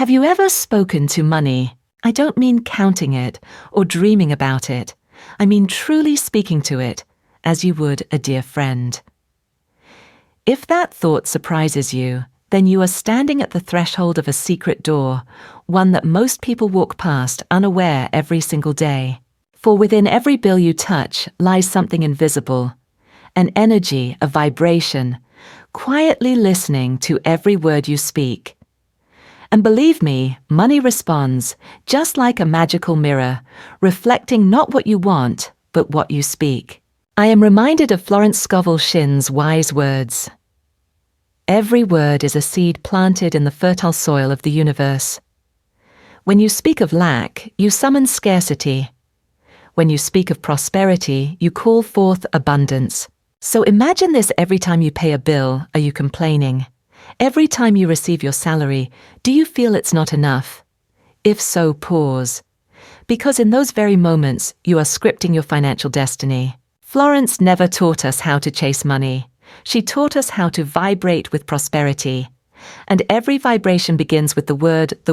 Have you ever spoken to money? I don't mean counting it or dreaming about it. I mean truly speaking to it, as you would a dear friend. If that thought surprises you, then you are standing at the threshold of a secret door, one that most people walk past unaware every single day. For within every bill you touch lies something invisible, an energy, a vibration, quietly listening to every word you speak. And believe me, money responds, just like a magical mirror, reflecting not what you want, but what you speak. I am reminded of Florence Scovel Shinn's wise words. Every word is a seed planted in the fertile soil of the universe. When you speak of lack, you summon scarcity. When you speak of prosperity, you call forth abundance. So imagine this every time you pay a bill, are you complaining? Every time you receive your salary, do you feel it's not enough? If so, pause. Because in those very moments, you are scripting your financial destiny. Florence never taught us how to chase money. She taught us how to vibrate with prosperity. And every vibration begins with the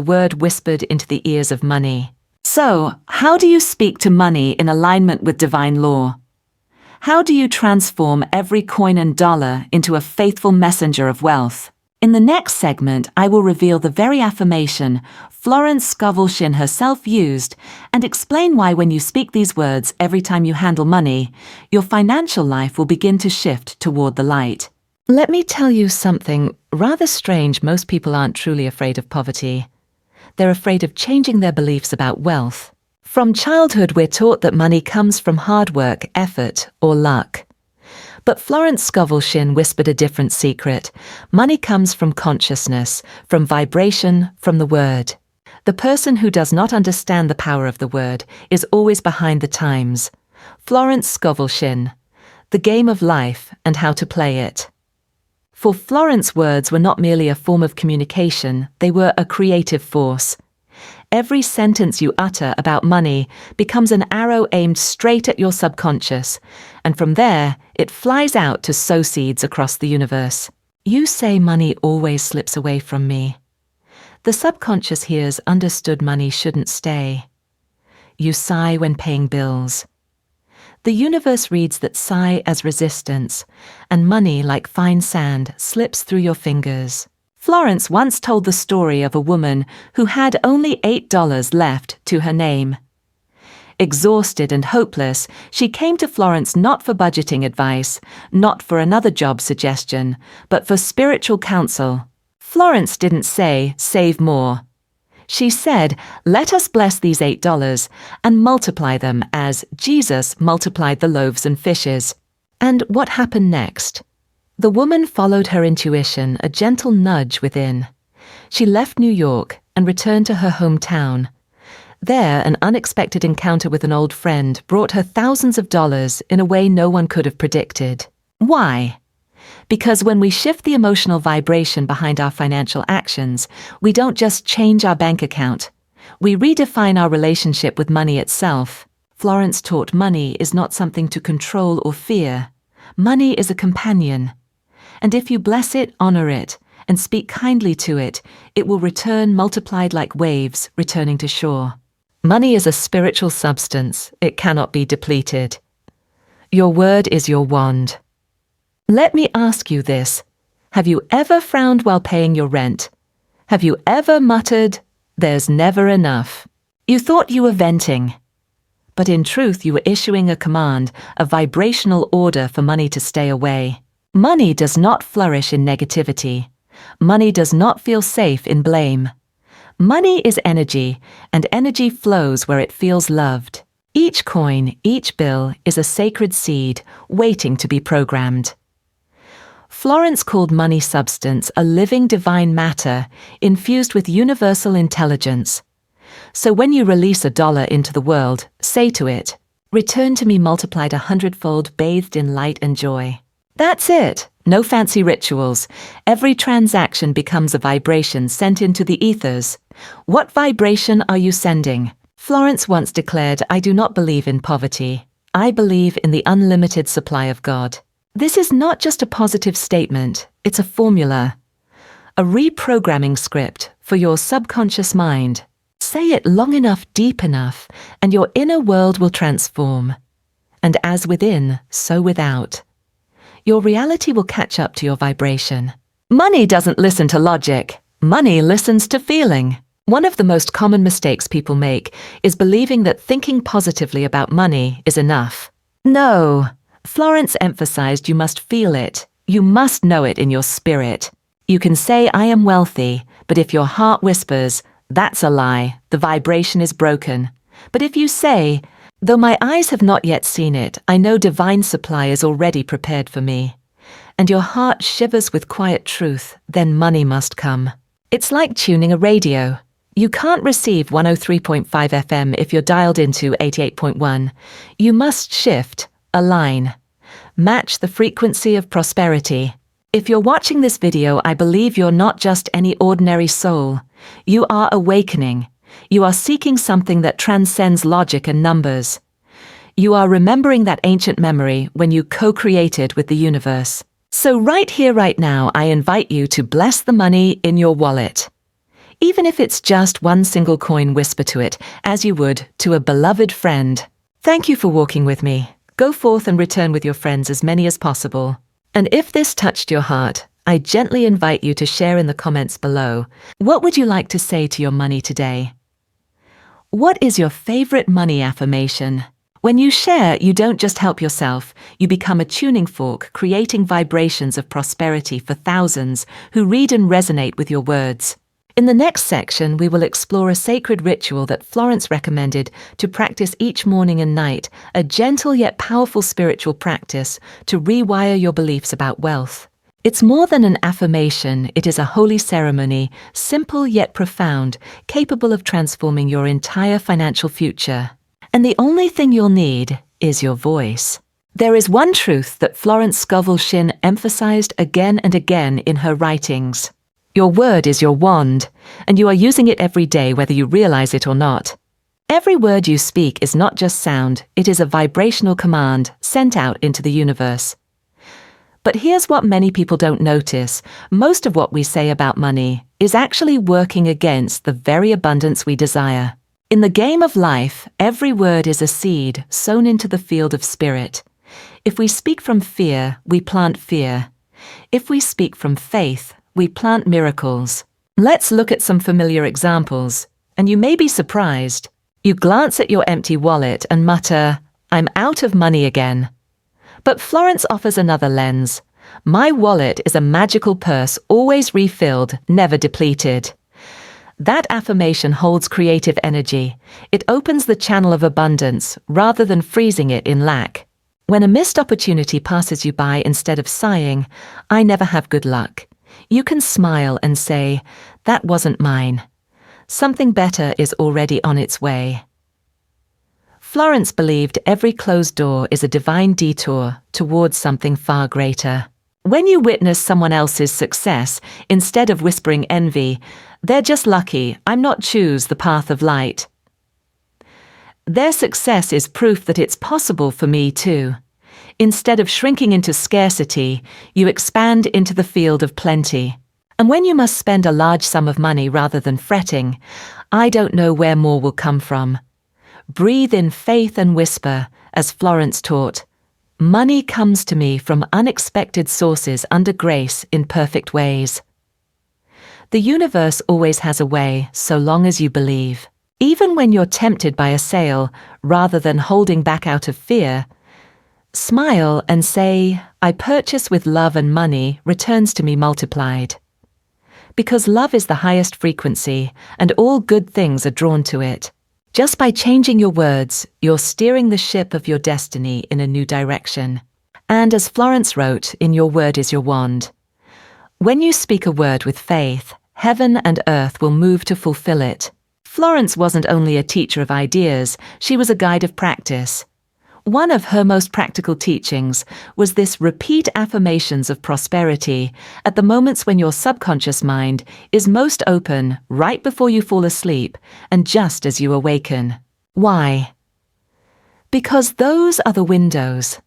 word whispered into the ears of money. So, how do you speak to money in alignment with divine law? How do you transform every coin and dollar into a faithful messenger of wealth? In the next segment, I will reveal the very affirmation Florence Scovel Shinn herself used and explain why when you speak these words every time you handle money, your financial life will begin to shift toward the light. Let me tell you something rather strange. Most people aren't truly afraid of poverty. They're afraid of changing their beliefs about wealth. From childhood, we're taught that money comes from hard work, effort, or luck. But Florence Scovel Shinn whispered a different secret. Money comes from consciousness, from vibration, from the word. The person who does not understand the power of the word is always behind the times. Florence Scovel Shinn, The Game of Life and How to Play It. For Florence, words were not merely a form of communication, they were a creative force. Every sentence you utter about money becomes an arrow aimed straight at your subconscious, and from there, it flies out to sow seeds across the universe. You say money always slips away from me. The subconscious hears understood money shouldn't stay. You sigh when paying bills. The universe reads that sigh as resistance, and money, like fine sand, slips through your fingers. Florence once told the story of a woman who had only $8 left to her name. Exhausted and hopeless, she came to Florence not for budgeting advice, not for another job suggestion, but for spiritual counsel. Florence didn't say, save more. She said, let us bless these $8 and multiply them as Jesus multiplied the loaves and fishes. And what happened next? The woman followed her intuition, a gentle nudge within. She left New York and returned to her hometown. There, an unexpected encounter with an old friend brought her thousands of dollars in a way no one could have predicted. Why? Because when we shift the emotional vibration behind our financial actions, we don't just change our bank account. We redefine our relationship with money itself. Florence taught money is not something to control or fear. Money is a companion. And if you bless it, honor it, and speak kindly to it, it will return multiplied like waves returning to shore. Money is a spiritual substance. It cannot be depleted. Your word is your wand. Let me ask you this. Have you ever frowned while paying your rent? Have you ever muttered, there's never enough? You thought you were venting. But in truth, you were issuing a command, a vibrational order for money to stay away. Money does not flourish in negativity. Money does not feel safe in blame. Money is energy, and energy flows where it feels loved. Each coin, each bill is a sacred seed waiting to be programmed. Florence called money substance a living divine matter infused with universal intelligence. So when you release $1 into the world, say to it, return to me multiplied 100-fold, bathed in light and joy. That's it. No fancy rituals. Every transaction becomes a vibration sent into the ethers. What vibration are you sending? Florence once declared, I do not believe in poverty. I believe in the unlimited supply of God. This is not just a positive statement, it's a formula. A reprogramming script for your subconscious mind. Say it long enough, deep enough, and your inner world will transform. And as within, so without. Your reality will catch up to your vibration. Money doesn't listen to logic. Money listens to feeling. One of the most common mistakes people make is believing that thinking positively about money is enough. No. Florence emphasized you must feel it. You must know it in your spirit. You can say, I am wealthy, but if your heart whispers, that's a lie, the vibration is broken. But if you say, though my eyes have not yet seen it, I know divine supply is already prepared for me, and your heart shivers with quiet truth, then money must come. It's like tuning a radio. You can't receive 103.5 FM if you're dialed into 88.1. You must shift, align, match the frequency of prosperity. If you're watching this video, I believe you're not just any ordinary soul. You are awakening. You are seeking something that transcends logic and numbers. You are remembering that ancient memory when you co-created with the universe. So right here, right now, I invite you to bless the money in your wallet. Even if it's just one single coin, whisper to it, as you would to a beloved friend. Thank you for walking with me. Go forth and return with your friends as many as possible. And if this touched your heart, I gently invite you to share in the comments below. What would you like to say to your money today? What is your favorite money affirmation? When you share, you don't just help yourself, you become a tuning fork, creating vibrations of prosperity for thousands who read and resonate with your words. In the next section, we will explore a sacred ritual that Florence recommended to practice each morning and night, a gentle yet powerful spiritual practice to rewire your beliefs about wealth. It's more than an affirmation, it is a holy ceremony, simple yet profound, capable of transforming your entire financial future. And the only thing you'll need is your voice. There is one truth that Florence Scovel Shinn emphasized again and again in her writings. Your word is your wand, and you are using it every day whether you realize it or not. Every word you speak is not just sound, it is a vibrational command sent out into the universe. But here's what many people don't notice. Most of what we say about money is actually working against the very abundance we desire. In the game of life, every word is a seed sown into the field of spirit. If we speak from fear, we plant fear. If we speak from faith, we plant miracles. Let's look at some familiar examples, and you may be surprised. You glance at your empty wallet and mutter, I'm out of money again. But Florence offers another lens. My wallet is a magical purse, always refilled, never depleted. That affirmation holds creative energy. It opens the channel of abundance rather than freezing it in lack. When a missed opportunity passes you by, instead of sighing, I never have good luck, you can smile and say, that wasn't mine. Something better is already on its way. Florence believed every closed door is a divine detour towards something far greater. When you witness someone else's success, instead of whispering envy, they're just lucky, I'm not choose the path of light. Their success is proof that it's possible for me too. Instead of shrinking into scarcity, you expand into the field of plenty. And when you must spend a large sum of money rather than fretting, I don't know where more will come from. Breathe in faith and whisper, as Florence taught. Money comes to me from unexpected sources under grace in perfect ways. The universe always has a way, so long as you believe. Even when you're tempted by a sale, rather than holding back out of fear, smile and say, I purchase with love and money returns to me multiplied. Because love is the highest frequency, and all good things are drawn to it. Just by changing your words, you're steering the ship of your destiny in a new direction. And as Florence wrote, in your word is your wand. When you speak a word with faith, heaven and earth will move to fulfill it. Florence wasn't only a teacher of ideas, she was a guide of practice. One of her most practical teachings was this: repeat affirmations of prosperity at the moments when your subconscious mind is most open, right before you fall asleep and just as you awaken. Why? Because those are the windows.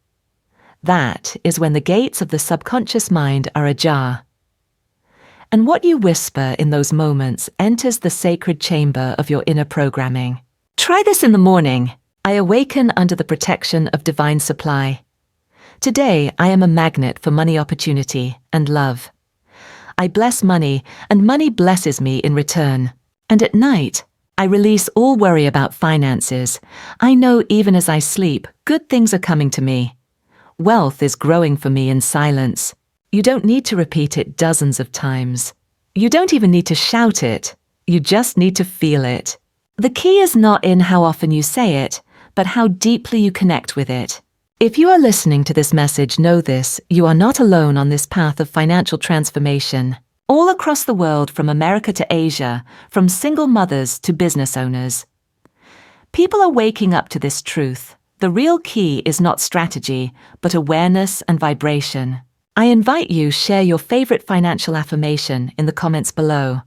That is when the gates of the subconscious mind are ajar. And what you whisper in those moments enters the sacred chamber of your inner programming. Try this in the morning. I awaken under the protection of divine supply. Today, I am a magnet for money opportunity and love. I bless money, and money blesses me in return. And at night, I release all worry about finances. I know even as I sleep, good things are coming to me. Wealth is growing for me in silence. You don't need to repeat it dozens of times. You don't even need to shout it. You just need to feel it. The key is not in how often you say it, but how deeply you connect with it. If you are listening to this message, know this: you are not alone on this path of financial transformation. All across the world, from America to Asia, from single mothers to business owners, people are waking up to this truth. The real key is not strategy, but awareness and vibration. I invite you to share your favorite financial affirmation in the comments below.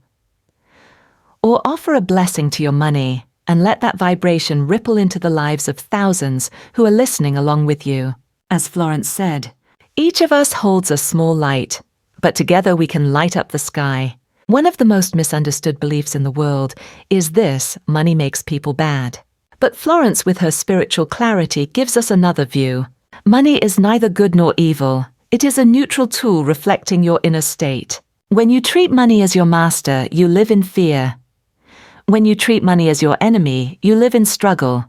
Or offer a blessing to your money and let that vibration ripple into the lives of thousands who are listening along with you. As Florence said, each of us holds a small light, but together we can light up the sky. One of the most misunderstood beliefs in the world is this: money makes people bad. But Florence, with her spiritual clarity, gives us another view. Money is neither good nor evil. It is a neutral tool reflecting your inner state. When you treat money as your master, you live in fear. When you treat money as your enemy, you live in struggle.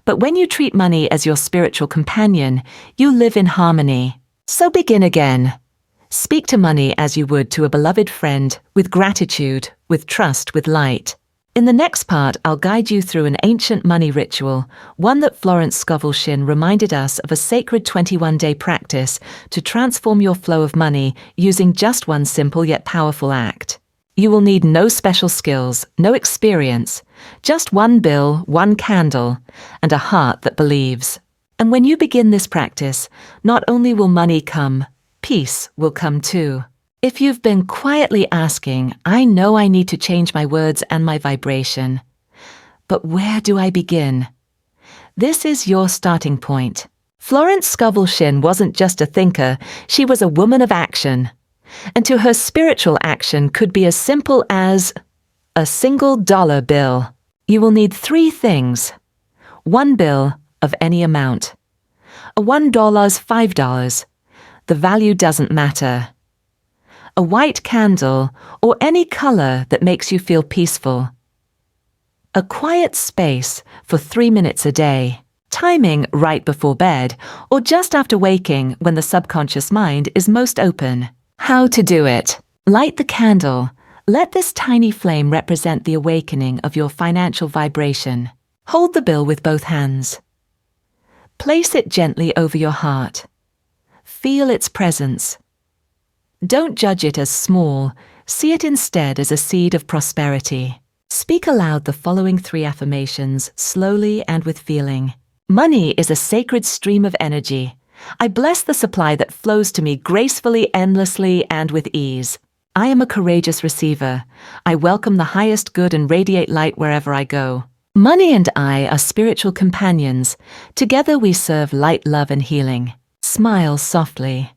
But when you treat money as your spiritual companion, you live in harmony. So begin again. Speak to money as you would to a beloved friend, with gratitude, with trust, with light. In the next part, I'll guide you through an ancient money ritual, one that Florence Scovel Shinn reminded us of, a sacred 21-day practice to transform your flow of money using just one simple yet powerful act. You will need no special skills, no experience, just one bill, one candle, and a heart that believes. And when you begin this practice, not only will money come, peace will come too. If you've been quietly asking, I know I need to change my words and my vibration, but where do I begin? This is your starting point. Florence Scovel Shinn wasn't just a thinker, she was a woman of action. And to her, spiritual action could be as simple as a single dollar bill. You will need 3 things. One bill of any amount. A $1, $5. The value doesn't matter. A white candle, or any color that makes you feel peaceful. A quiet space for 3 minutes a day. Timing right before bed, or just after waking when the subconscious mind is most open. How to do it. Light the candle. Let this tiny flame represent the awakening of your financial vibration. Hold the bill with both hands. Place it gently over your heart. Feel its presence. Don't judge it as small, see it instead as a seed of prosperity. Speak aloud the following 3 affirmations, slowly and with feeling. Money is a sacred stream of energy. I bless the supply that flows to me gracefully, endlessly, and with ease. I am a courageous receiver. I welcome the highest good and radiate light wherever I go. Money and I are spiritual companions. Together we serve light, love, and healing. Smile softly.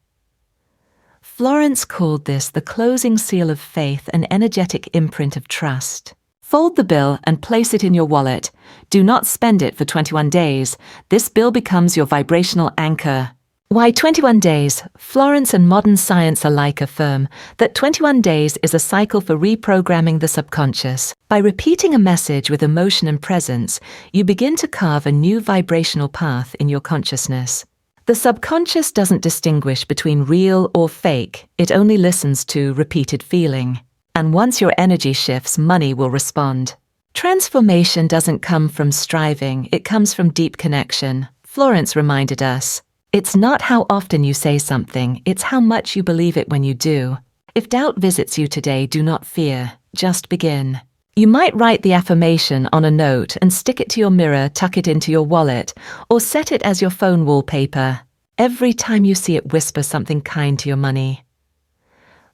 Florence called this the closing seal of faith, an energetic imprint of trust. Fold the bill and place it in your wallet. Do not spend it for 21 days. This bill becomes your vibrational anchor. Why 21 days? Florence and modern science alike affirm that 21 days is a cycle for reprogramming the subconscious. By repeating a message with emotion and presence, you begin to carve a new vibrational path in your consciousness. The subconscious doesn't distinguish between real or fake. It only listens to repeated feeling. And once your energy shifts, money will respond. Transformation doesn't come from striving, it comes from deep connection. Florence reminded us, it's not how often you say something, it's how much you believe it when you do. If doubt visits you today, do not fear, just begin. You might write the affirmation on a note and stick it to your mirror, tuck it into your wallet, or set it as your phone wallpaper. Every time you see it, whisper something kind to your money.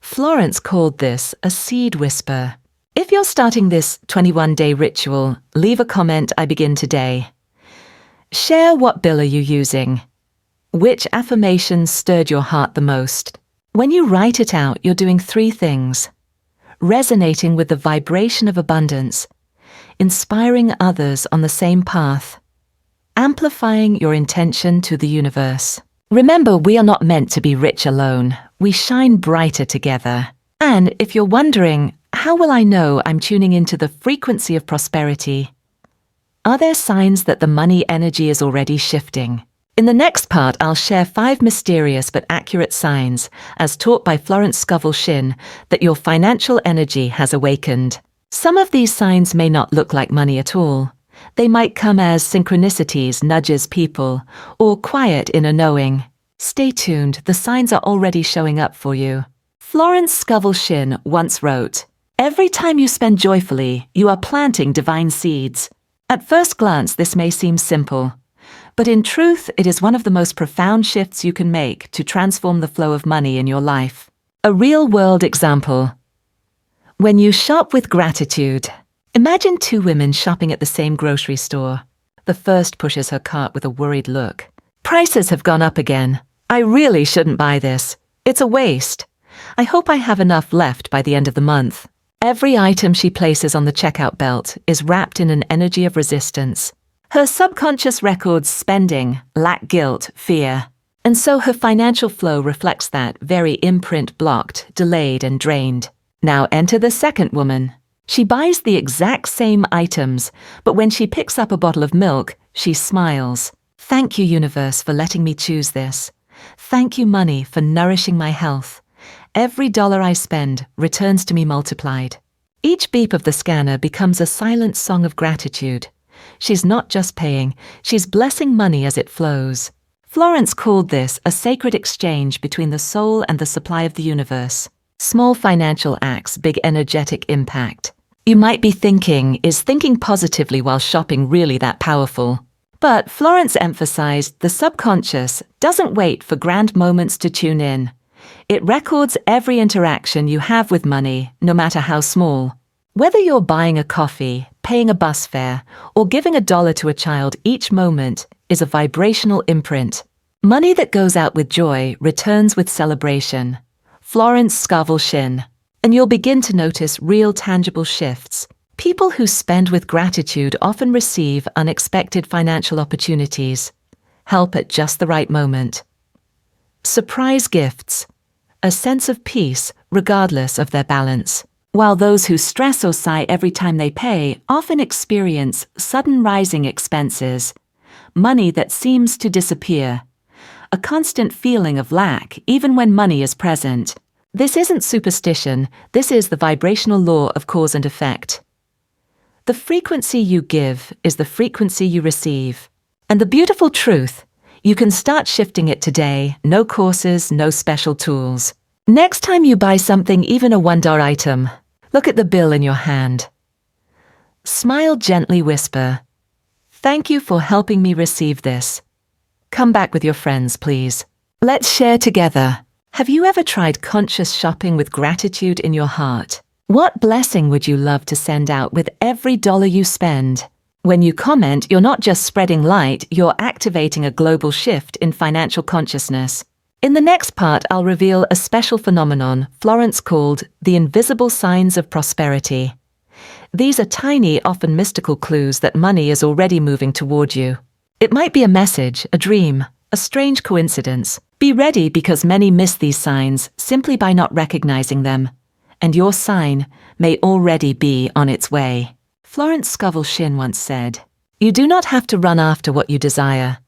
Florence called this a seed whisper. If you're starting this 21-day ritual, leave a comment, I begin today. Share what bill are you using? Which affirmation stirred your heart the most? When you write it out, you're doing 3 things. resonating with the vibration of abundance, inspiring others on the same path, amplifying your intention to the universe. Remember, we are not meant to be rich alone. We shine brighter together. And if you're wondering, how will I know I'm tuning into the frequency of prosperity? Are there signs that the money energy is already shifting? In the next part, I'll share 5 mysterious but accurate signs, as taught by Florence Scovel Shinn, that your financial energy has awakened. Some of these signs may not look like money at all. They might come as synchronicities, nudges people, or quiet inner knowing. Stay tuned, the signs are already showing up for you. Florence Scovel Shinn once wrote, "Every time you spend joyfully, you are planting divine seeds." At first glance, this may seem simple, but in truth, it is one of the most profound shifts you can make to transform the flow of money in your life. A real-world example. When you shop with gratitude. Imagine 2 women shopping at the same grocery store. The first pushes her cart with a worried look. "Prices have gone up again. I really shouldn't buy this. It's a waste. I hope I have enough left by the end of the month." Every item she places on the checkout belt is wrapped in an energy of resistance. Her subconscious records spending, lack, guilt, fear. And so her financial flow reflects that very imprint, blocked, delayed, and drained. Now enter the second woman. She buys the exact same items, but when she picks up a bottle of milk, she smiles. "Thank you, universe, for letting me choose this. Thank you, money, for nourishing my health. Every dollar I spend returns to me multiplied." Each beep of the scanner becomes a silent song of gratitude. She's not just paying, she's blessing money as it flows. Florence called this a sacred exchange between the soul and the supply of the universe. Small financial acts, big energetic impact. You might be thinking, is thinking positively while shopping really that powerful? But Florence emphasized the subconscious doesn't wait for grand moments to tune in. It records every interaction you have with money, no matter how small. Whether you're buying a coffee, paying a bus fare, or giving $1 to a child, each moment is a vibrational imprint. Money that goes out with joy returns with celebration. Florence Scovel Shinn. And you'll begin to notice real tangible shifts. People who spend with gratitude often receive unexpected financial opportunities, help at just the right moment. Surprise gifts. A sense of peace regardless of their balance. While those who stress or sigh every time they pay often experience sudden rising expenses, money that seems to disappear, a constant feeling of lack even when money is present. This isn't superstition, this is the vibrational law of cause and effect. The frequency you give is the frequency you receive. And the beautiful truth, you can start shifting it today, no courses, no special tools. Next time you buy something, even a $1 item, look at the bill in your hand. Smile, gently whisper, "Thank you for helping me receive this." Come back with your friends, please. Let's share together. Have you ever tried conscious shopping with gratitude in your heart? What blessing would you love to send out with every dollar you spend? When you comment, you're not just spreading light, you're activating a global shift in financial consciousness. In the next part, I'll reveal a special phenomenon Florence called the invisible signs of prosperity. These are tiny, often mystical clues that money is already moving toward you. It might be a message, a dream, a strange coincidence. Be ready because many miss these signs simply by not recognizing them, and your sign may already be on its way. Florence Scovel Shinn once said, "You do not have to run after what you desire.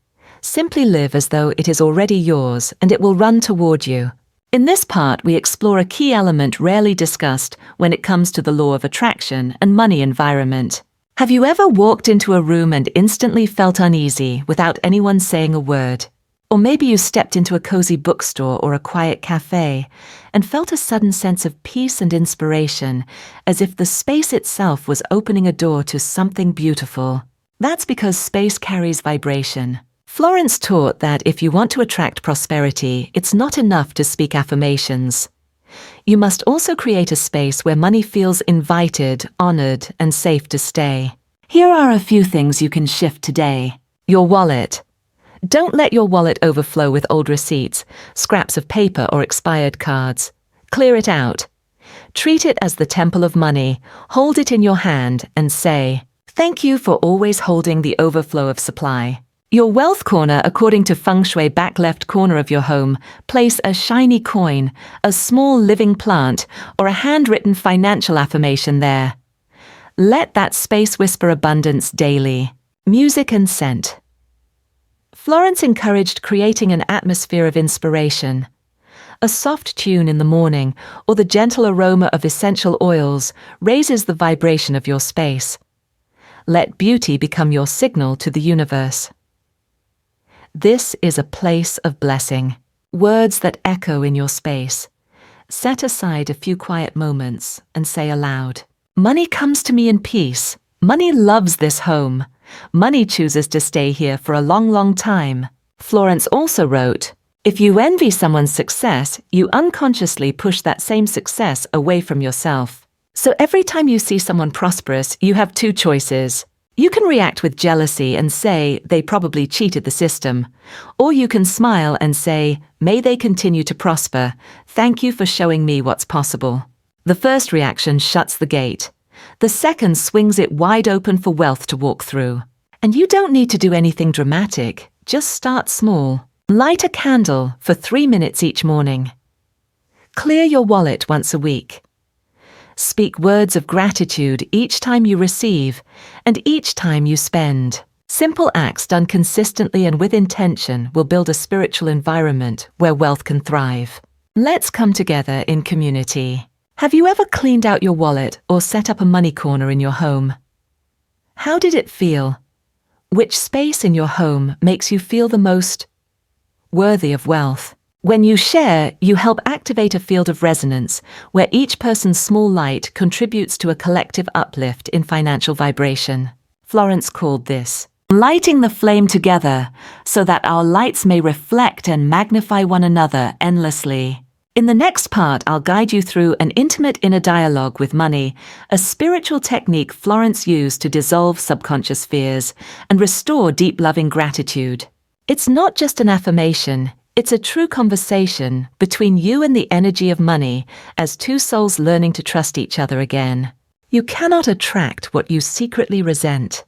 Simply live as though it is already yours and it will run toward you." In this part, we explore a key element rarely discussed when it comes to the law of attraction and money environment. Have you ever walked into a room and instantly felt uneasy without anyone saying a word? Or maybe you stepped into a cozy bookstore or a quiet cafe and felt a sudden sense of peace and inspiration, as if the space itself was opening a door to something beautiful. That's because space carries vibration. Florence taught that if you want to attract prosperity, it's not enough to speak affirmations. You must also create a space where money feels invited, honored, and safe to stay. Here are a few things you can shift today. Your wallet. Don't let your wallet overflow with old receipts, scraps of paper, or expired cards. Clear it out. Treat it as the temple of money, hold it in your hand and say, "Thank you for always holding the overflow of supply." Your wealth corner, according to Feng Shui back left corner of your home, place a shiny coin, a small living plant, or a handwritten financial affirmation there. Let that space whisper abundance daily. Music and scent. Florence encouraged creating an atmosphere of inspiration. A soft tune in the morning or the gentle aroma of essential oils raises the vibration of your space. Let beauty become your signal to the universe. This is a place of blessing. Words that echo in your space. Set aside a few quiet moments and say aloud, "Money comes to me in peace. Money loves this home. Money chooses to stay here for a long, long time." Florence also wrote, "If you envy someone's success, you unconsciously push that same success away from yourself. So every time you see someone prosperous, you have two choices. You can react with jealousy and say they probably cheated the system, or you can smile and say, may they continue to prosper. Thank you for showing me what's possible. The first reaction shuts the gate. The second swings it wide open for wealth to walk through. And you don't need to do anything dramatic. Just start small. Light a candle for 3 minutes each morning. Clear your wallet once a week. Speak words of gratitude each time you receive and each time you spend. Simple acts done consistently and with intention will build a spiritual environment where wealth can thrive. Let's come together in community. Have you ever cleaned out your wallet or set up a money corner in your home? How did it feel? Which space in your home makes you feel the most worthy of wealth? When you share, you help activate a field of resonance where each person's small light contributes to a collective uplift in financial vibration. Florence called this lighting the flame together so that our lights may reflect and magnify one another endlessly. In the next part, I'll guide you through an intimate inner dialogue with money, a spiritual technique Florence used to dissolve subconscious fears and restore deep loving gratitude. It's not just an affirmation. It's a true conversation between you and the energy of money as two souls learning to trust each other again. You cannot attract what you secretly resent.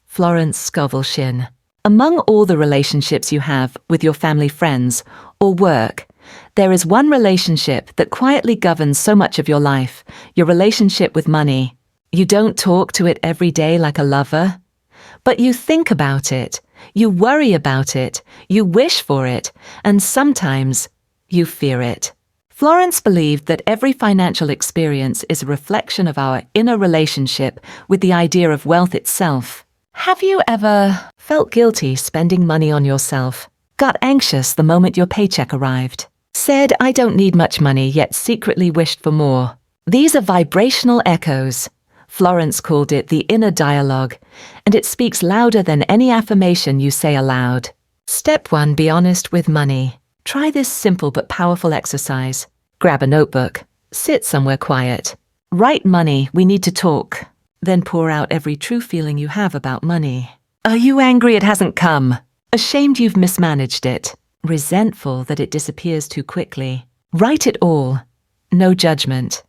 Florence Scovel Shinn. Among all the relationships you have with your family, friends, or work, there is one relationship that quietly governs so much of your life, your relationship with money. You don't talk to it every day like a lover, but you think about it. You worry about it, you wish for it, and sometimes you fear it. Florence believed that every financial experience is a reflection of our inner relationship with the idea of wealth itself. Have you ever felt guilty spending money on yourself? Got anxious the moment your paycheck arrived? Said, "I don't need much money," yet secretly wished for more? These are vibrational echoes. Florence called it the inner dialogue, and it speaks louder than any affirmation you say aloud. Step 1. Be honest with money. Try this simple but powerful exercise. Grab a notebook. Sit somewhere quiet. Write, "Money, we need to talk." Then pour out every true feeling you have about money. Are you angry it hasn't come? Ashamed you've mismanaged it? Resentful that it disappears too quickly? Write it all. No judgment.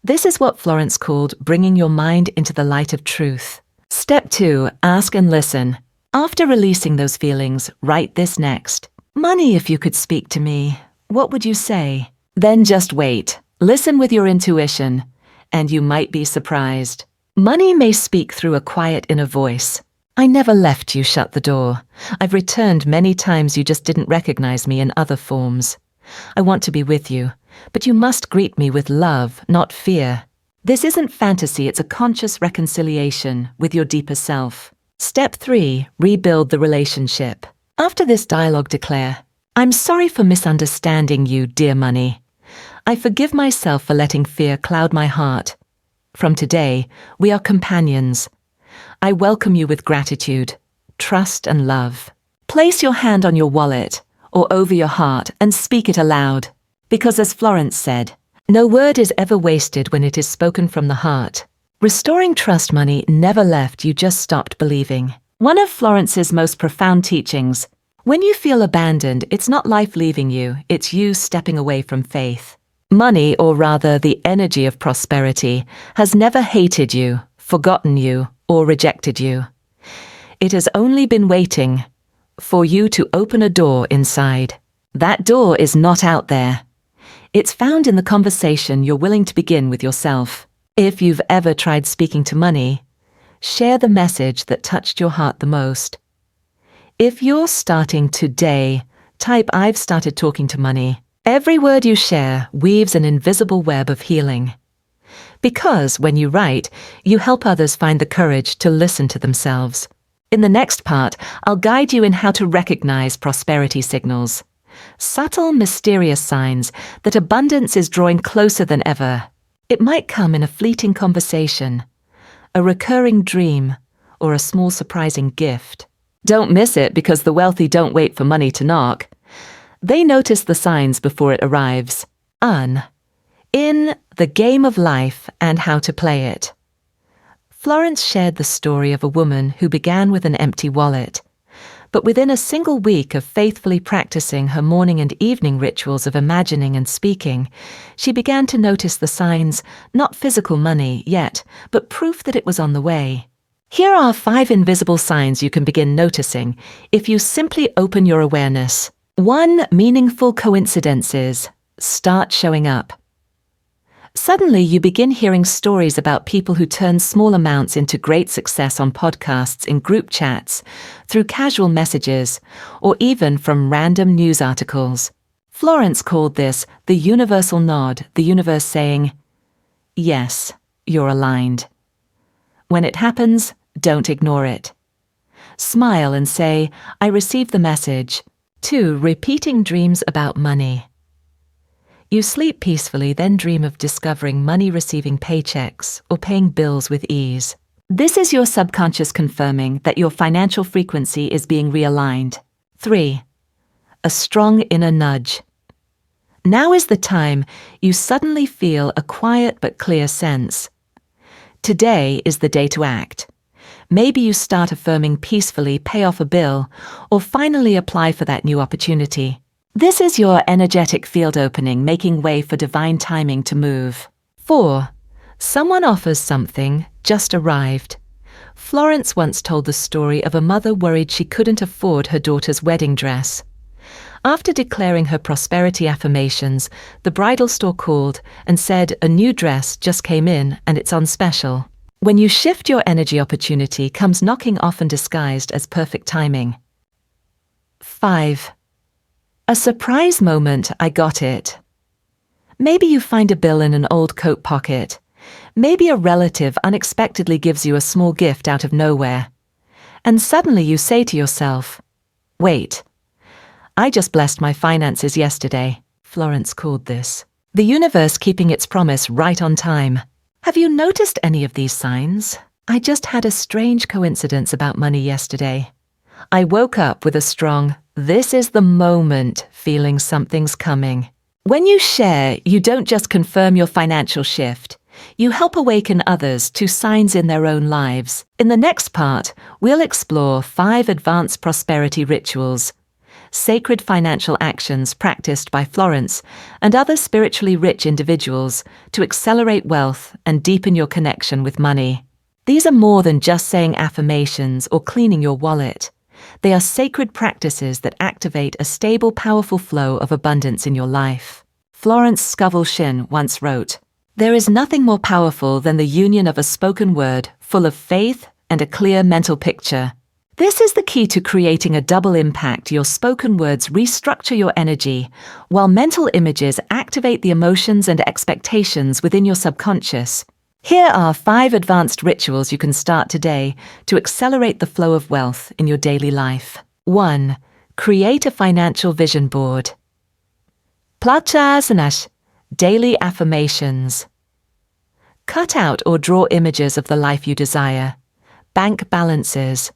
This is what Florence called bringing your mind into the light of truth. Step 2. Ask and listen. After releasing those feelings, write this next. "Money, if you could speak to me, what would you say?" Then just wait. Listen with your intuition, and you might be surprised. Money may speak through a quiet inner voice. "I never left you shut the door. I've returned many times, you just didn't recognize me in other forms. I want to be with you, but you must greet me with love, not fear." This isn't fantasy, it's a conscious reconciliation with your deeper self. Step 3. Rebuild the relationship. After this dialogue, declare, "I'm sorry for misunderstanding you, dear money. I forgive myself for letting fear cloud my heart. From today, we are companions. I welcome you with gratitude, trust, and love." Place your hand on your wallet or over your heart and speak it aloud. Because as Florence said, no word is ever wasted when it is spoken from the heart. Restoring trust money never left, you just stopped believing. One of Florence's most profound teachings: when you feel abandoned, it's not life leaving you, it's you stepping away from faith. Money, or rather the energy of prosperity, has never hated you, forgotten you, or rejected you. It has only been waiting for you to open a door inside. That door is not out there. It's found in the conversation you're willing to begin with yourself. If you've ever tried speaking to money, share the message that touched your heart the most. If you're starting today, type "I've started talking to money." Every word you share weaves an invisible web of healing. Because when you write, you help others find the courage to listen to themselves. In the next part, I'll guide you in how to recognize prosperity signals. Subtle, mysterious signs that abundance is drawing closer than ever. It might come in a fleeting conversation, a recurring dream, or a small surprising gift. Don't miss it, because the wealthy don't wait for money to knock. They notice the signs before it arrives. In The Game of Life and How to Play It. Florence shared the story of a woman who began with an empty wallet. But within a single week of faithfully practicing her morning and evening rituals of imagining and speaking, she began to notice the signs, not physical money yet, but proof that it was on the way. Here are 5 invisible signs you can begin noticing if you simply open your awareness. 1. Meaningful coincidences start showing up. Suddenly, you begin hearing stories about people who turn small amounts into great success on podcasts, in group chats, through casual messages, or even from random news articles. Florence called this the universal nod, the universe saying, "Yes, you're aligned." When it happens, don't ignore it. Smile and say, "I received the message." 2. Repeating dreams about money. You sleep peacefully, then dream of discovering money, receiving paychecks, or paying bills with ease. This is your subconscious confirming that your financial frequency is being realigned. 3. A strong inner nudge. Now is the time you suddenly feel a quiet but clear sense. Today is the day to act. Maybe you start affirming peacefully, pay off a bill, or finally apply for that new opportunity. This is your energetic field opening, making way for divine timing to move. 4. Someone offers something, just arrived. Florence once told the story of a mother worried she couldn't afford her daughter's wedding dress. After declaring her prosperity affirmations, the bridal store called and said a new dress just came in and it's on special. When you shift, your energy, opportunity comes knocking, often disguised as perfect timing. 5. A surprise moment, I got it. Maybe you find a bill in an old coat pocket. Maybe a relative unexpectedly gives you a small gift out of nowhere. And suddenly you say to yourself, "Wait, I just blessed my finances yesterday." Florence called this the universe keeping its promise right on time. Have you noticed any of these signs? I just had a strange coincidence about money yesterday. I woke up with a strong, "This is the moment," feeling something's coming. When you share, you don't just confirm your financial shift. You help awaken others to signs in their own lives. In the next part, we'll explore 5 advanced prosperity rituals, sacred financial actions practiced by Florence and other spiritually rich individuals to accelerate wealth and deepen your connection with money. These are more than just saying affirmations or cleaning your wallet. They are sacred practices that activate a stable, powerful flow of abundance in your life. Florence Scovel Shinn once wrote, "There is nothing more powerful than the union of a spoken word full of faith and a clear mental picture. This is the key to creating a double impact. Your spoken words restructure your energy, while mental images activate the emotions and expectations within your subconscious." Here are 5 advanced rituals you can start today to accelerate the flow of wealth in your daily life. 1. Create a financial vision board. Plachasanash, daily affirmations. Cut out or draw images of the life you desire, bank balances,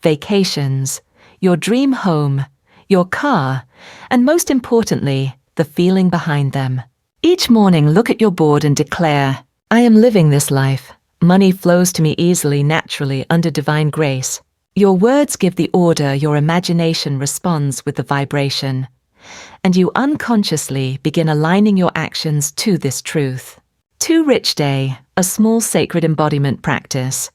vacations, your dream home, your car, and most importantly, the feeling behind them. Each morning, look at your board and declare, "I am living this life. Money flows to me easily, naturally, under divine grace." Your words give the order, your imagination responds with the vibration. and you unconsciously begin aligning your actions to this truth. Too Rich Day, a small sacred embodiment practice.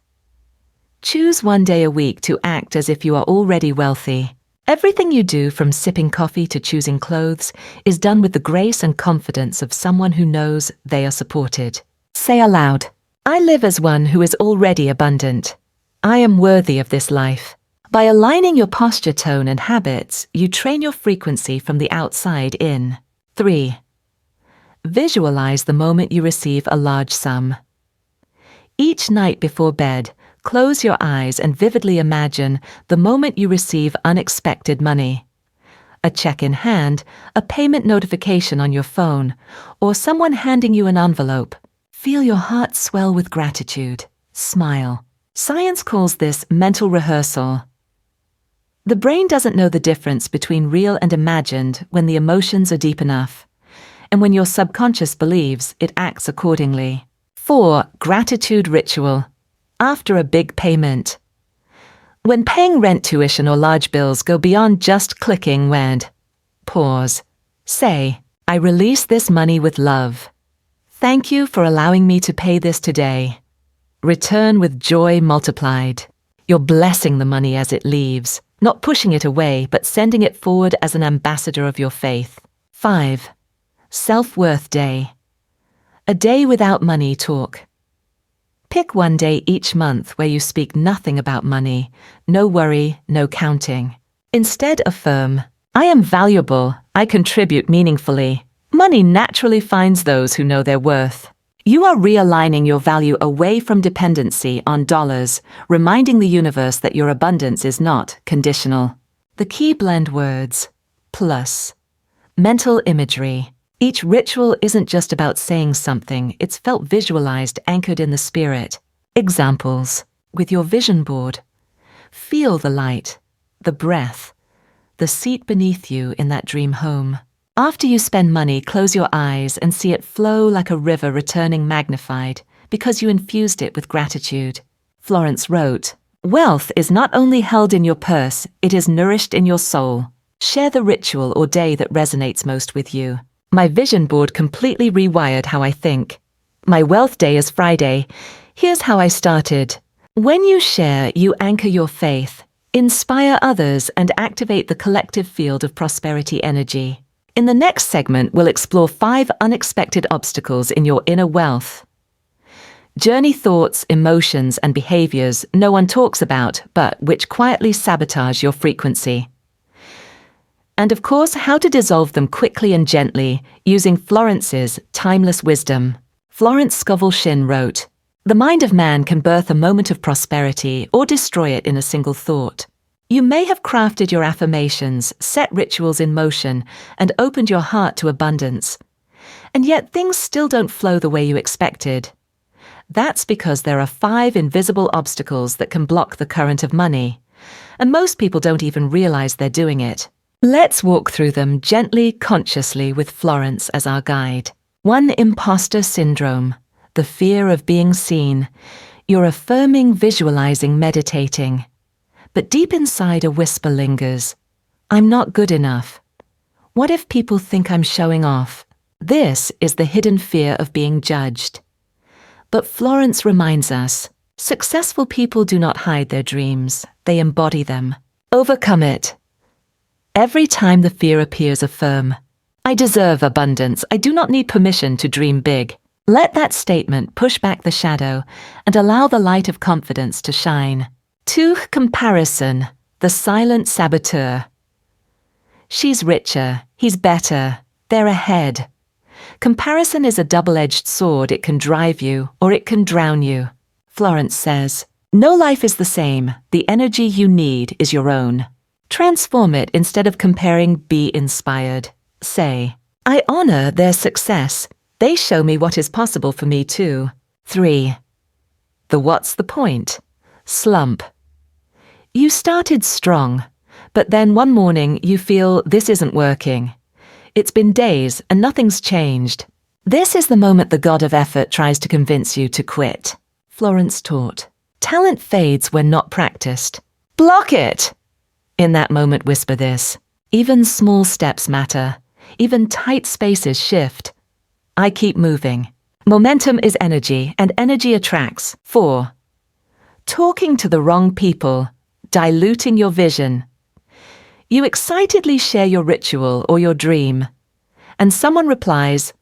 Choose one day a week to act as if you are already wealthy. Everything you do, from sipping coffee to choosing clothes, is done with the grace and confidence of someone who knows they are supported. Say aloud, I live as one who is already abundant. I am worthy of this life. By aligning your posture, tone, and habits, you train your frequency from the outside in. 3. Visualize the moment you receive a large sum. Each night before bed, close your eyes and vividly imagine the moment you receive unexpected money. A check in hand, a payment notification on your phone, or someone handing you an envelope. Feel your heart swell with gratitude. Smile. Science calls this mental rehearsal. The brain doesn't know the difference between real and imagined when the emotions are deep enough. And when your subconscious believes, it acts accordingly. 4. Gratitude ritual. After a big payment. When paying rent, tuition, or large bills, go beyond just clicking "Wend." Pause. Say, I release this money with love. Thank you for allowing me to pay this today. Return with joy multiplied. You're blessing the money as it leaves, not pushing it away, but sending it forward as an ambassador of your faith. 5. Self-worth day. A day without money talk. Pick one day each month where you speak nothing about money, no worry, no counting. Instead, affirm, I am valuable, I contribute meaningfully. Money naturally finds those who know their worth. You are realigning your value away from dependency on dollars, reminding the universe that your abundance is not conditional. The key blend words: plus. Mental imagery. Each ritual isn't just about saying something, it's felt visualized, anchored in the spirit. Examples. With your vision board, feel the light, the breath, the seat beneath you in that dream home. After you spend money, close your eyes and see it flow like a river, returning magnified, because you infused it with gratitude. Florence wrote, Wealth is not only held in your purse, it is nourished in your soul. Share the ritual or day that resonates most with you. My vision board completely rewired how I think. My wealth day is Friday. Here's how I started. When you share, you anchor your faith, inspire others, and activate the collective field of prosperity energy. In the next segment, we'll explore 5 unexpected obstacles in your inner wealth. Journey thoughts, emotions, and behaviors no one talks about, but which quietly sabotage your frequency. And of course, how to dissolve them quickly and gently, using Florence's timeless wisdom. Florence Scovel Shinn wrote, The mind of man can birth a moment of prosperity or destroy it in a single thought. You may have crafted your affirmations, set rituals in motion, and opened your heart to abundance. And yet things still don't flow the way you expected. That's because there are 5 invisible obstacles that can block the current of money. And most people don't even realize they're doing it. Let's walk through them gently, consciously, with Florence as our guide. 1. Imposter syndrome. The fear of being seen. You're affirming, visualizing, meditating. But deep inside a whisper lingers. I'm not good enough. What if people think I'm showing off? This is the hidden fear of being judged. But Florence reminds us, successful people do not hide their dreams, they embody them. Overcome it. Every time the fear appears, affirm, I deserve abundance. I do not need permission to dream big. Let that statement push back the shadow and allow the light of confidence to shine. 2. Comparison, the silent saboteur. She's richer, he's better, they're ahead. Comparison is a double-edged sword. It can drive you or it can drown you. Florence says, No life is the same. The energy you need is your own. Transform it. Instead of comparing, be inspired. Say, I honor their success. They show me what is possible for me too. 3. The what's the point? Slump. You started strong, but then one morning you feel this isn't working. It's been days and nothing's changed. This is the moment the god of effort tries to convince you to quit. Florence taught, talent fades when not practiced. Block it! In that moment, whisper this, Even small steps matter. Even tight spaces shift. I keep moving. Momentum is energy, and energy attracts. 4. Talking to the wrong people. Diluting your vision. You excitedly share your ritual or your dream, and someone replies,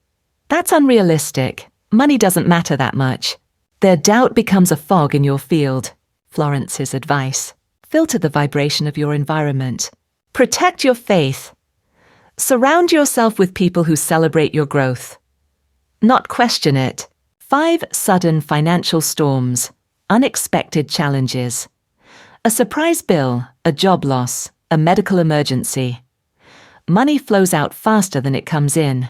"That's unrealistic. Money doesn't matter that much." Their doubt becomes a fog in your field. Florence's advice. Filter the vibration of your environment. Protect your faith. Surround yourself with people who celebrate your growth. Not question it. 5 sudden financial storms. Unexpected challenges. A surprise bill, a job loss, a medical emergency. Money flows out faster than it comes in.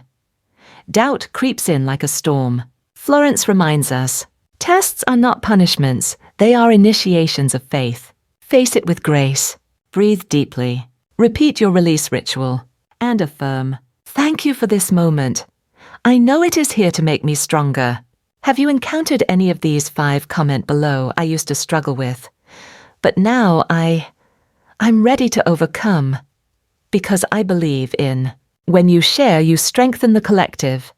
Doubt creeps in like a storm. Florence reminds us, tests are not punishments, they are initiations of faith. Face it with grace. Breathe deeply. Repeat your release ritual. And affirm, "Thank you for this moment. I know it is here to make me stronger." Have you encountered any of these 5? Comment below. I used to struggle with. But now I'm ready to overcome. Because I believe in, when you share, you strengthen the collective.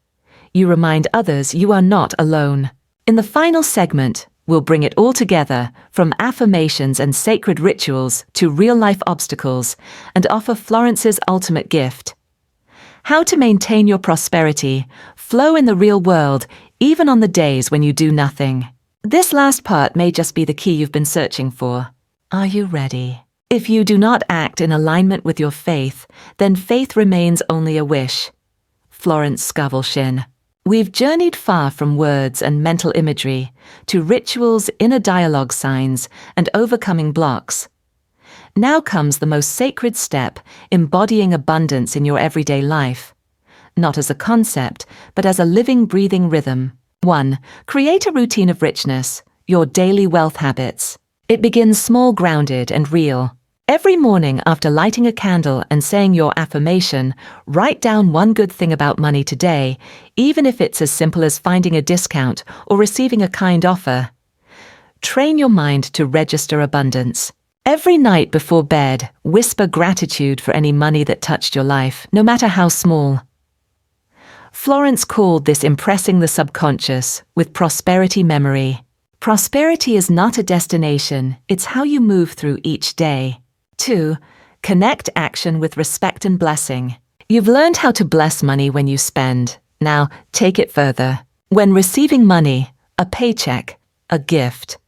You remind others you are not alone. In the final segment, we'll bring it all together, from affirmations and sacred rituals to real-life obstacles, and offer Florence's ultimate gift. How to maintain your prosperity, flow in the real world, even on the days when you do nothing. This last part may just be the key you've been searching for. Are you ready? If you do not act in alignment with your faith, then faith remains only a wish. Florence Scovel Shinn. We've journeyed far from words and mental imagery to rituals, inner dialogue signs, and overcoming blocks. Now comes the most sacred step, embodying abundance in your everyday life. Not as a concept, but as a living, breathing rhythm. 1. Create a routine of richness, your daily wealth habits. It begins small, grounded, and real. Every morning after lighting a candle and saying your affirmation, write down one good thing about money today, even if it's as simple as finding a discount or receiving a kind offer. Train your mind to register abundance. Every night before bed, whisper gratitude for any money that touched your life, no matter how small. Florence called this impressing the subconscious with prosperity memory. Prosperity is not a destination, it's how you move through each day. 2. Connect action with respect and blessing. You've learned how to bless money when you spend. Now, take it further. When receiving money, a paycheck, a gift,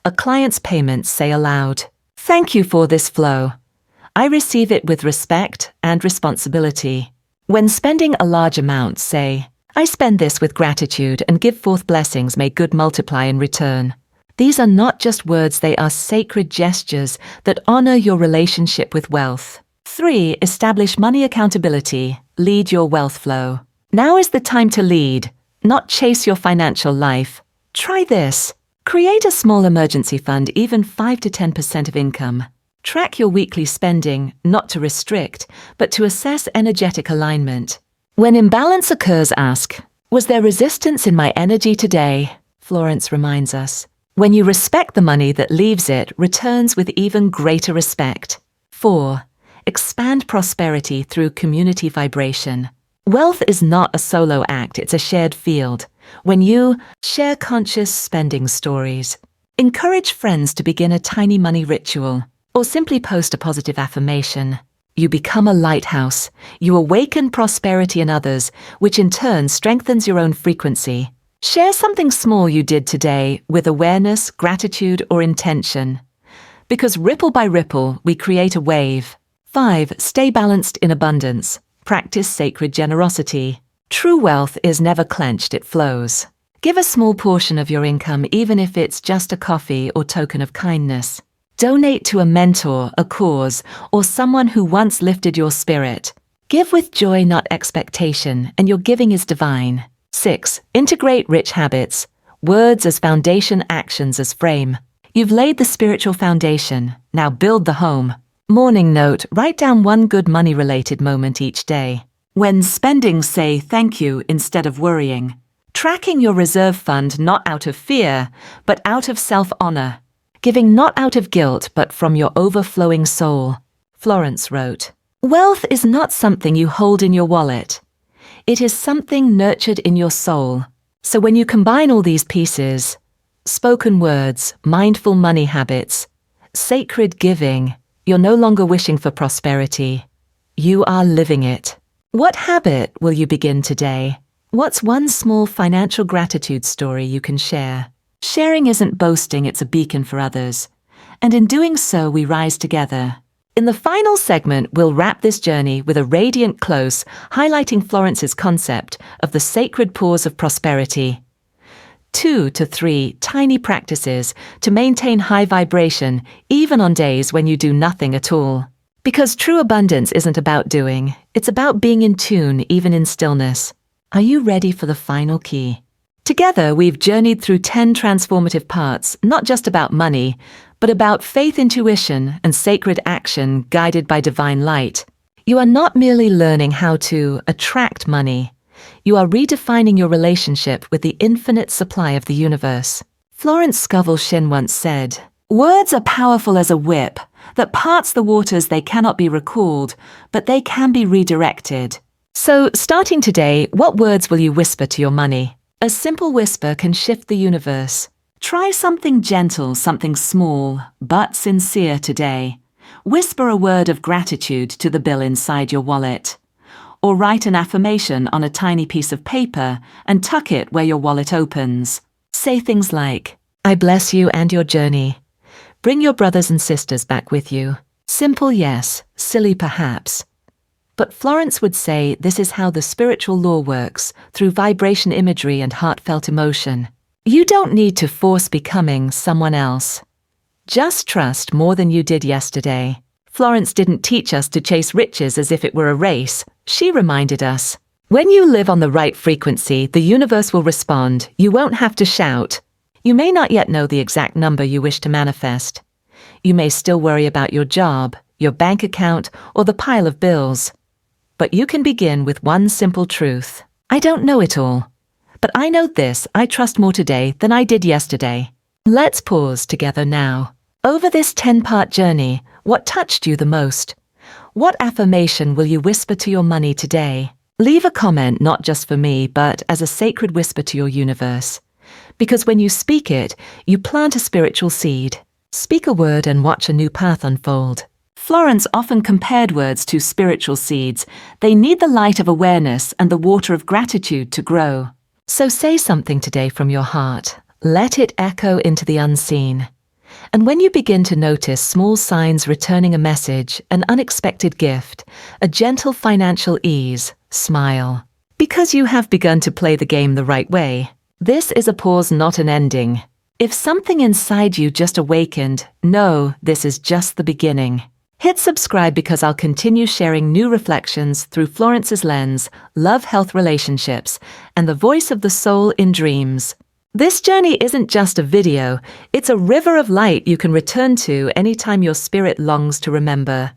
a client's payment, say aloud, "Thank you for this flow. I receive it with respect and responsibility." When spending a large amount, say, "I spend this with gratitude and give forth blessings, may good multiply in return." These are not just words, they are sacred gestures that honor your relationship with wealth. 3. Establish money accountability. Lead your wealth flow. Now is the time to lead, not chase your financial life. Try this. Create a small emergency fund, even 5 to 10% of income. Track your weekly spending, not to restrict, but to assess energetic alignment. When imbalance occurs, ask, "Was there resistance in my energy today?" Florence reminds us, when you respect the money that leaves it, returns with even greater respect. 4. Expand prosperity through community vibration. Wealth is not a solo act, it's a shared field. When you share conscious spending stories, encourage friends to begin a tiny money ritual, or simply post a positive affirmation, you become a lighthouse. You awaken prosperity in others, which in turn strengthens your own frequency. Share something small you did today with awareness, gratitude, or intention. Because ripple by ripple, we create a wave. 5. Stay balanced in abundance. Practice sacred generosity. True wealth is never clenched, it flows. Give a small portion of your income, even if it's just a coffee or token of kindness. Donate to a mentor, a cause, or someone who once lifted your spirit. Give with joy, not expectation, and your giving is divine. 6. Integrate rich habits. Words as foundation, actions as frame. You've laid the spiritual foundation. Now build the home. Morning note, write down one good money-related moment each day. When spending, say thank you instead of worrying. Tracking your reserve fund not out of fear, but out of self-honor. Giving not out of guilt, but from your overflowing soul. Florence wrote, Wealth is not something you hold in your wallet. It is something nurtured in your soul. So when you combine all these pieces, spoken words, mindful money habits, sacred giving, you're no longer wishing for prosperity. You are living it. What habit will you begin today? What's one small financial gratitude story you can share? Sharing isn't boasting, it's a beacon for others. And in doing so, we rise together. In the final segment, we'll wrap this journey with a radiant close, highlighting Florence's concept of the sacred pause of prosperity. 2 to 3 tiny practices to maintain high vibration, even on days when you do nothing at all. Because true abundance isn't about doing, it's about being in tune, even in stillness. Are you ready for the final key? Together, we've journeyed through 10 transformative parts, not just about money, but about faith, intuition, and sacred action guided by divine light. You are not merely learning how to attract money. You are redefining your relationship with the infinite supply of the universe. Florence Scovel Shinn once said, "Words are powerful as a whip that parts the waters. They cannot be recalled, but they can be redirected." So, starting today, what words will you whisper to your money? A simple whisper can shift the universe. Try something gentle, something small, but sincere today. Whisper a word of gratitude to the bill inside your wallet. Or write an affirmation on a tiny piece of paper and tuck it where your wallet opens. Say things like, "I bless you and your journey." Bring your brothers and sisters back with you. Simple, yes. Silly, perhaps. But Florence would say this is how the spiritual law works, through vibration imagery and heartfelt emotion. You don't need to force becoming someone else. Just trust more than you did yesterday. Florence didn't teach us to chase riches as if it were a race. She reminded us, when you live on the right frequency, the universe will respond. You won't have to shout. You may not yet know the exact number you wish to manifest. You may still worry about your job, your bank account, or the pile of bills. But you can begin with one simple truth. I don't know it all. But I know this, I trust more today than I did yesterday. Let's pause together now. Over this 10-part journey, what touched you the most? What affirmation will you whisper to your money today? Leave a comment not just for me, but as a sacred whisper to your universe. Because when you speak it, you plant a spiritual seed. Speak a word and watch a new path unfold. Florence often compared words to spiritual seeds. They need the light of awareness and the water of gratitude to grow. So say something today from your heart. Let it echo into the unseen. And when you begin to notice small signs returning a message, an unexpected gift, a gentle financial ease, smile. Because you have begun to play the game the right way. This is a pause, not an ending. If something inside you just awakened, know this is just the beginning. Hit subscribe because I'll continue sharing new reflections through Florence's lens, love, health, relationships, and the voice of the soul in dreams. This journey isn't just a video, it's a river of light you can return to anytime your spirit longs to remember.